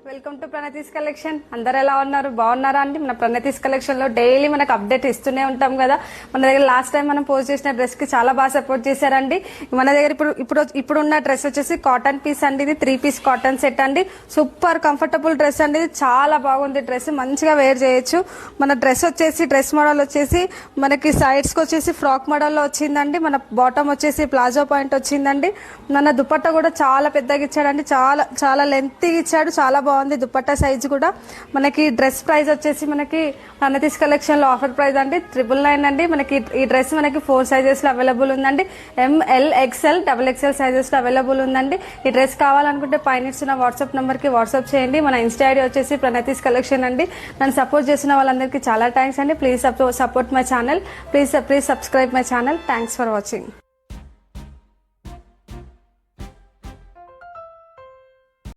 Welcome to Pranathi's collection. అందరు ఎలా ఉన్నారు? బాగున్నారా అండి? మన ప్రణతీస్ కలెక్షన్ లో డైలీ మనకు అప్డేట్ ఇస్తూనే ఉంటాం కదా. మన దగ్గర లాస్ట్ టైం మనం పోస్ట్ చేసిన డ్రెస్ కి చాలా బాగా సపోర్ట్ చేశారండి. మన దగ్గర ఇప్పుడున్న డ్రెస్ వచ్చేసి కాటన్ పీస్ అండి. ఇది 3 పీస్ కాటన్ సెట్ అండి. సూపర్ కంఫర్టబుల్ డ్రెస్ అండి. ఇది చాలా బాగుంది డ్రెస్, మంచిగా వేర్ చేయొచ్చు. మన డ్రెస్ మోడల్ వచ్చేసి మనకి సైడ్స్ కి వచ్చేసి ఫ్రాక్ మోడల్ లో వచ్చిందండి. మన బాటమ్ వచ్చేసి ప్లాజో పాయింట్ వచ్చిందండి. మన దుపట్టా కూడా చాలా పెద్దగా ఇచ్చాడండి. చాలా చాలా లెంత్ ఇచ్చాడు. చాలా బాగుంది దుపట్టా సైజ్ కూడా. మనకి డ్రెస్ ప్రైస్ వచ్చేసి మనకి ప్రణతీస్ కలెక్షన్ లో ఆఫర్ ప్రైస్ అండి 999 అండి. మనకి ఈ డ్రెస్ మనకి 4 సైజెస్ లో అవైలబుల్ ఉందండి. ML XL XXL సైజెస్ లో అవైలబుల్ ఉందండి. ఈ డ్రెస్ కావాలనుకుంటే పైన ఇస్తున్న వాట్సాప్ నంబర్ కి వాట్సాప్ చేయండి. మన ఇన్స్టా ఐడి వచ్చేసి ప్రణతీస్ కలెక్షన్ అండి. నన్ను సపోర్ట్ చేసిన వాళ్ళందరికీ చాలా థ్యాంక్స్ అండి. Please support my channel. Please subscribe my channel. Thanks for watching.